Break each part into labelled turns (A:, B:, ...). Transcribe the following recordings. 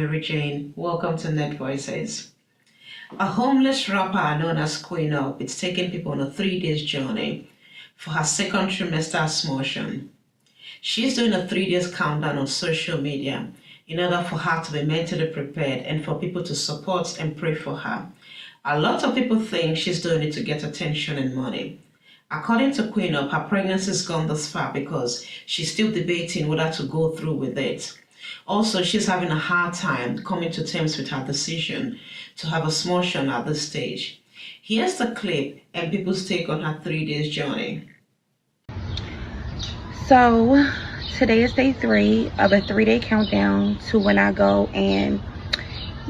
A: Mary Jane. Welcome to Net Voices. A homeless rapper known as Queen Up is taking people on a 3 days journey for her second trimester smortion. She's doing a 3 days countdown on social media in order for her to be mentally prepared and for people to support and pray for her. A lot of people think she's doing it to get attention and money. According to Queen Up, her pregnancy's gone this far because she's still debating whether to go through with it. Also, she's having a hard time coming to terms with her decision to have a smortion at this stage. Here's the clip and people's take on her 3 days journey.
B: So today is day 3 of a 3-day countdown to when I go and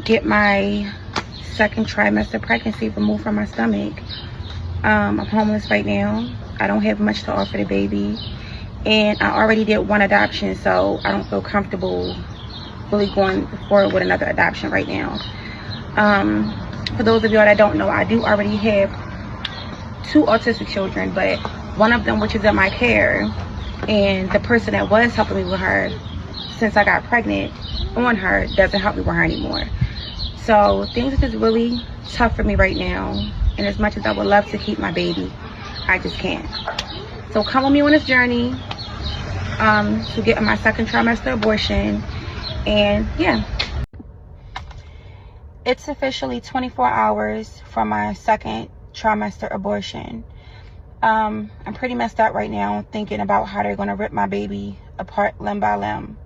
B: get my second trimester pregnancy removed from my stomach. I'm homeless right now. I don't have much to offer the baby, and I already did one adoption, so I don't feel comfortable really going forward with another adoption right now. For those of y'all that don't know, I do already have 2 autistic children, but one of them, which is in my care, and the person that was helping me with her since I got pregnant on her doesn't help me with her anymore. So things are just really tough for me right now, and as much as I would love to keep my baby, I just can't. So come with me on this journey to get my second trimester abortion. And yeah, it's officially 24 hours for my second trimester abortion. I'm pretty messed up right now thinking about how they're going to rip my baby apart limb by limb.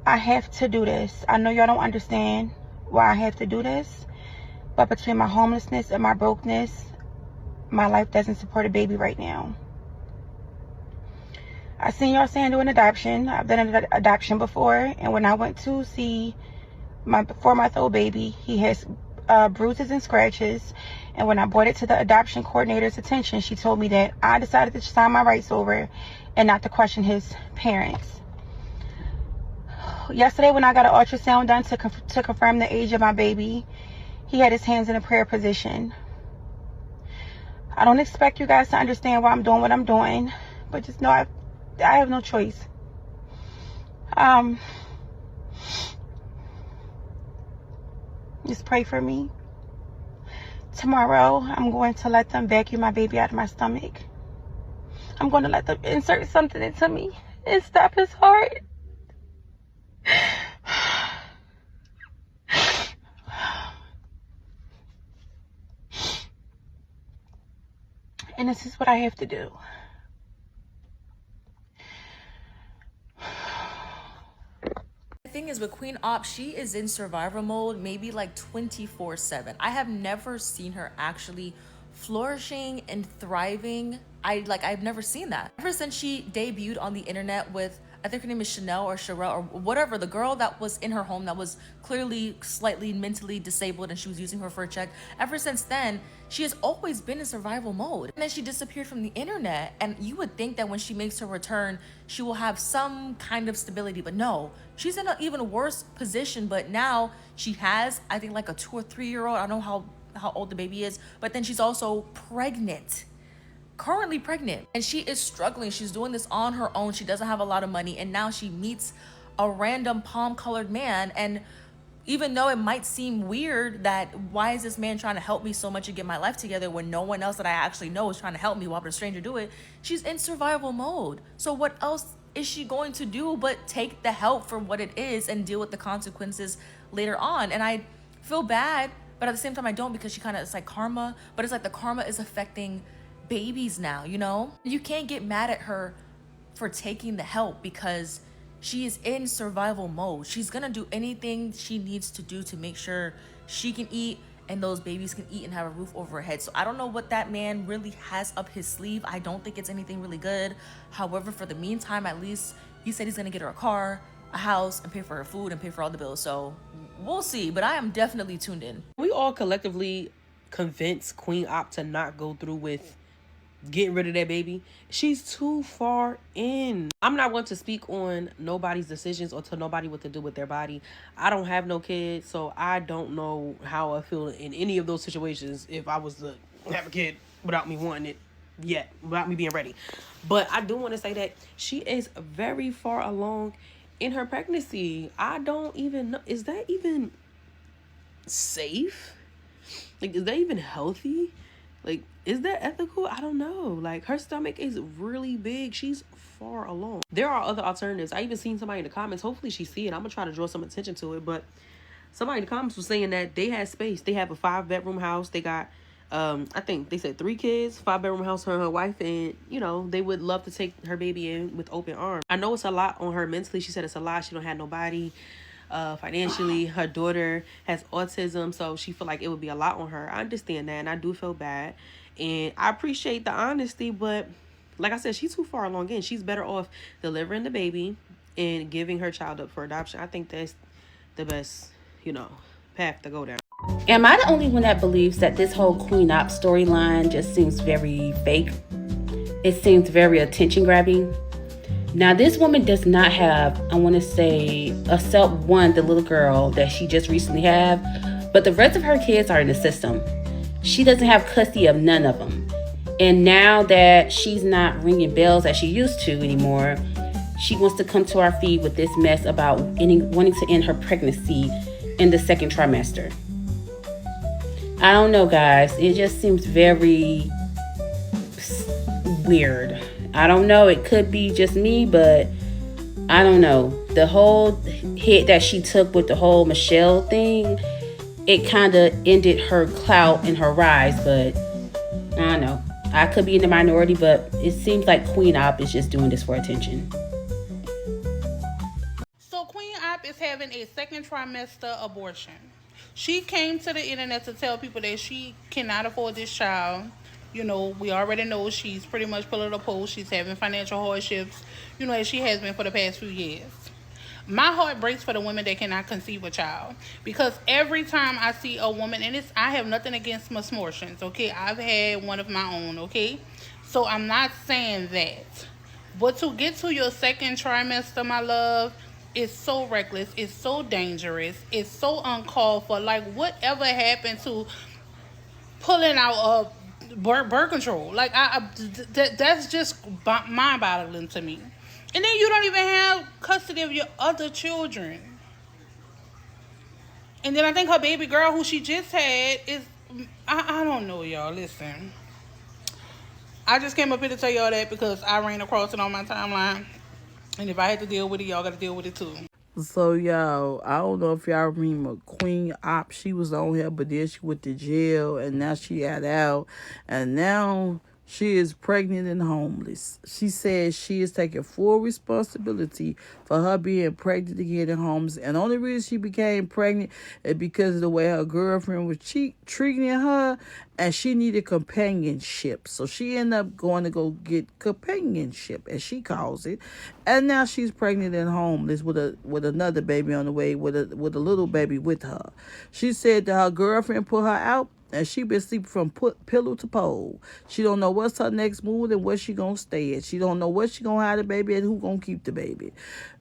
B: I have to do this. I know y'all don't understand why I have to do this, but between my homelessness and my brokenness, my life doesn't support a baby right now. I seen y'all saying do an adoption. I've done an adoption before, and when I went to see my 4-month-old baby, he has bruises and scratches. And when I brought it to the adoption coordinator's attention, she told me that I decided to sign my rights over and not to question his parents. Yesterday, when I got an ultrasound done to confirm the age of my baby, he had his hands in a prayer position. I don't expect you guys to understand why I'm doing what I'm doing, but just know I have no choice. Just pray for me. Tomorrow, I'm going to let them vacuum my baby out of my stomach. I'm going to let them insert something into me and stop his heart. And this is what I have to do.
C: The thing is with Queen Op, she is in survivor mode maybe like 24/7. I have never seen her actually flourishing and thriving. I've never seen that. Ever since she debuted on the internet with, I think her name is Chanel or Sherelle or whatever, the girl that was in her home that was clearly slightly mentally disabled and she was using her for a check. Ever since then, she has always been in survival mode. And then she disappeared from the internet, and you would think that when she makes her return, she will have some kind of stability, but no, she's in an even worse position. But now she has, I think, like a 2 or 3-year-old. I don't know how old the baby is, but then she's also pregnant. Currently pregnant, and she is struggling. She's doing this on her own. She doesn't have a lot of money, and now she meets a random palm-colored man. And even though it might seem weird that why is this man trying to help me so much and get my life together when no one else that I actually know is trying to help me, why would a stranger do it? She's in survival mode. So what else is she going to do but take the help for what it is and deal with the consequences later on? And I feel bad, but at the same time I don't, because she kind of, it's like karma, but it's like the karma is affecting babies now, you know? You can't get mad at her for taking the help because she is in survival mode. She's gonna do anything she needs to do to make sure she can eat and those babies can eat and have a roof over her head. So I don't know what that man really has up his sleeve. I don't think it's anything really good. However, for the meantime, at least he said he's gonna get her a car, a house, and pay for her food and pay for all the bills. So we'll see, but I am definitely tuned in.
D: We all collectively convinced Queen Op to not go through with getting rid of that baby. She's too far in. I'm not one to speak on nobody's decisions or tell nobody what to do with their body. I don't have no kids, so I don't know how I feel in any of those situations if I was to have a kid without me wanting it yet, without me being ready. But I do want to say that she is very far along in her pregnancy. I don't even know. Is that even safe? Like, is that even healthy? Like, is that ethical? I don't know. Like, her stomach is really big. She's far along. There are other alternatives. I even seen somebody in the comments. Hopefully she see it. I'm gonna try to draw some attention to it. But somebody in the comments was saying that they had space. They have a 5-bedroom house. They got I think they said 3 kids, 5-bedroom house, her and her wife, and you know, they would love to take her baby in with open arms. I know it's a lot on her mentally. She said it's a lot. She don't have nobody. Financially, her daughter has autism, so she feel like it would be a lot on her. I understand that, and I do feel bad, and I appreciate the honesty, but like I said, she's too far along in. She's better off delivering the baby and giving her child up for adoption. I think that's the best, you know, path to go down.
B: Am I the only one that believes that this whole Queen Op storyline just seems very fake? It seems very attention grabbing. Now, this woman does not have, I want to say, except one, the little girl that she just recently had, but the rest of her kids are in the system. She doesn't have custody of none of them. And now that she's not ringing bells as she used to anymore, she wants to come to our feed with this mess about wanting to end her pregnancy in the 2nd trimester. I don't know, guys. It just seems very weird. I don't know. It could be just me, but I don't know. The whole hit that she took with the whole Michelle thing, it kind of ended her clout and her rise, but I don't know. I could be in the minority, but it seems like Queen Op is just doing this for attention.
E: So Queen Op is having a 2nd trimester abortion. She came to the internet to tell people that she cannot afford this child. You know, we already know she's pretty much pulling a post. She's having financial hardships, you know, as she has been for the past few years. My heart breaks for the women that cannot conceive a child, because every time I see a woman, and I have nothing against smortions, okay? I've had one of my own, okay? So I'm not saying that. But to get to your 2nd trimester, my love, is so reckless. It's so dangerous. It's so uncalled for. Like, whatever happened to pulling out birth control? Like, that's just mind-boggling to me. And then you don't even have custody of your other children. And then I think her baby girl, who she just had, is... I don't know, y'all. Listen. I just came up here to tell y'all that because I ran across it on my timeline. And if I had to deal with it, y'all got to deal with it too.
F: So, y'all, I don't know if y'all remember Queen Op. She was on here, but then she went to jail, and now she got out. And now she is pregnant and homeless. She says she is taking full responsibility for her being pregnant again and homeless. And the only reason she became pregnant is because of the way her girlfriend was treating her, and she needed companionship. So she ended up going to go get companionship, as she calls it. And now she's pregnant and homeless with another baby on the way, with a little baby with her. She said that her girlfriend put her out, and she been sleeping from pillow to pole. She don't know what's her next move and where she gonna stay at. She don't know where she gonna hide the baby and who gonna keep the baby.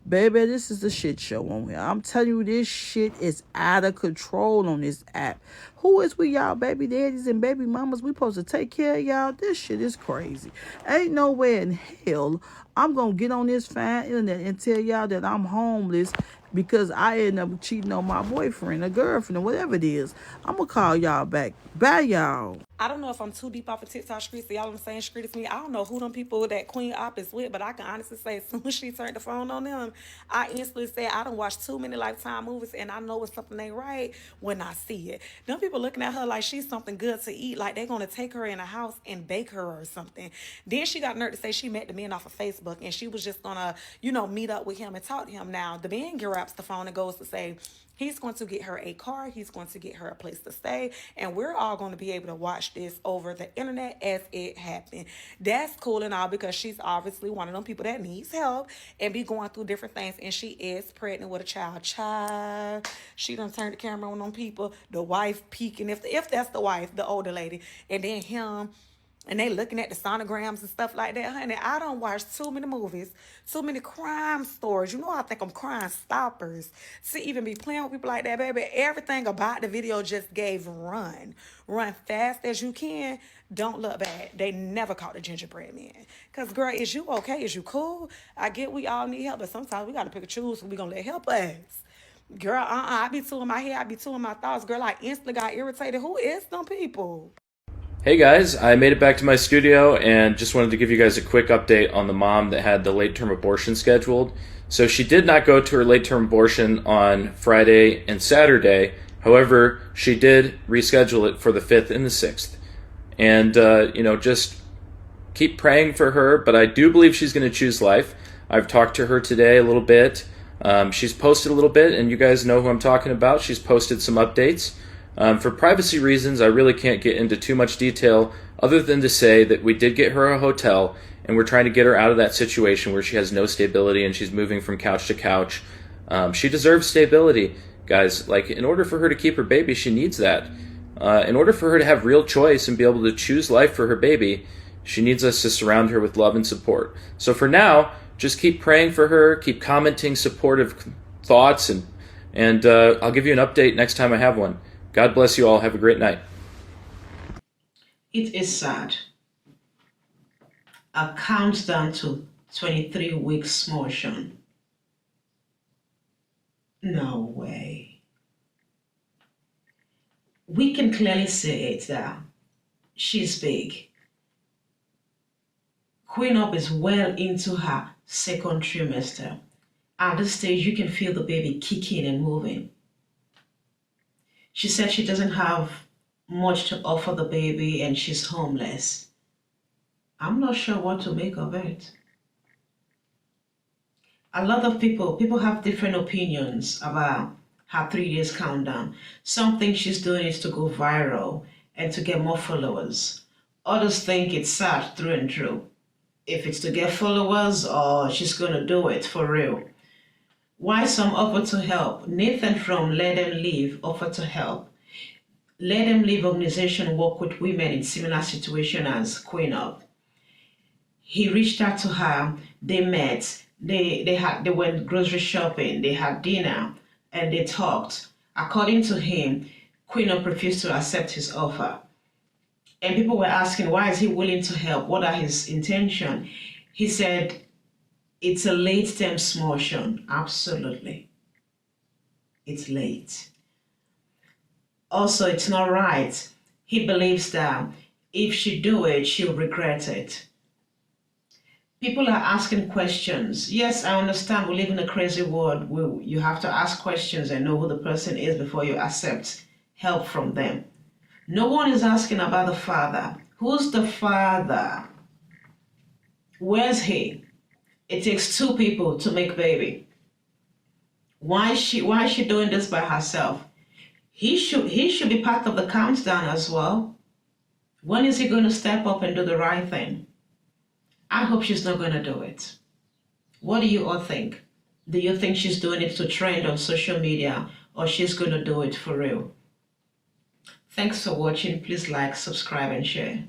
F: Baby, this is a shit show on here. I'm telling you, this shit is out of control on this app. Who is we, y'all baby daddies and baby mamas? We supposed to take care of y'all? This shit is crazy. Ain't no way in hell I'm gonna get on this fine internet and tell y'all that I'm homeless because I end up cheating on my boyfriend or girlfriend or whatever it is. I'm gonna call y'all back. Bye, y'all.
B: I don't know if I'm too deep off of TikTok streets. So y'all on the same street as me. I don't know who them people that Queen Op is with, but I can honestly say as soon as she turned the phone on them, I instantly said I done watched too many Lifetime movies, and I know when something ain't right when I see it. Them people looking at her like she's something good to eat, like they're gonna take her in a house and bake her or something. Then she got nerve to say she met the man off of Facebook and she was just gonna, meet up with him and talk to him. Now the man grabs the phone and goes to say he's going to get her a car. He's going to get her a place to stay. And we're all going to be able to watch this over the internet as it happened. That's cool and all because she's obviously one of them people that needs help and be going through different things. And she is pregnant with a child. She done turned the camera on them people. The wife peeking, if that's the wife, the older lady. And then him and they looking at the sonograms and stuff like that. Honey, I don't watch too many movies, too many crime stories. You know, I think I'm Crime Stoppers to even be playing with people like that, baby. Everything about the video just gave run. Run fast as you can. Don't look back. They never caught the gingerbread man. Because, girl, is you okay? Is you cool? I get we all need help, but sometimes we got to pick and choose who we going to let help us. Girl, I be two in my head. I be two in my thoughts. Girl, I instantly got irritated. Who is them people?
G: Hey guys, I made it back to my studio and just wanted to give you guys a quick update on the mom that had the late-term abortion scheduled. So she did not go to her late-term abortion on Friday and Saturday. However, she did reschedule it for the 5th and the 6th. And, just keep praying for her, but I do believe she's going to choose life. I've talked to her today a little bit. She's posted a little bit, and you guys know who I'm talking about. She's posted some updates. For privacy reasons, I really can't get into too much detail other than to say that we did get her a hotel, and we're trying to get her out of that situation where she has no stability and she's moving from couch to couch. She deserves stability, guys. Like, in order for her to keep her baby, she needs that. In order for her to have real choice and be able to choose life for her baby, she needs us to surround her with love and support. So for now, just keep praying for her, keep commenting supportive thoughts, and I'll give you an update next time I have one. God bless you all. Have a great night.
A: It is sad. A countdown to 23 weeks smortion. No way. We can clearly see it there. She's big. Queen Up is well into her second trimester. At this stage, you can feel the baby kicking and moving. She said she doesn't have much to offer the baby and she's homeless. I'm not sure what to make of it. A lot of people have different opinions about her 3 days countdown. Some think she's doing it to go viral and to get more followers. Others think it's sad through and through. If it's to get followers or she's going to do it for real. Why some offer to help? Nathan from Let Them Live offered to help. Let Them Live organization work with women in similar situation as Queen Up. He reached out to her, they met, they went grocery shopping, they had dinner, and they talked. According to him, Queen Up refused to accept his offer. And people were asking, why is he willing to help? What are his intentions? He said, it's a late-term smortion. Absolutely. It's late. Also, it's not right. He believes that if she do it, she'll regret it. People are asking questions. Yes, I understand we live in a crazy world. You have to ask questions and know who the person is before you accept help from them. No one is asking about the father. Who's the father? Where's he? It takes two people to make baby. Why is she doing this by herself? He should be part of the countdown as well. When is he going to step up and do the right thing? I hope she's not going to do it. What do you all think? Do you think she's doing it to trend on social media or she's going to do it for real? Thanks for watching. Please like, subscribe, and share.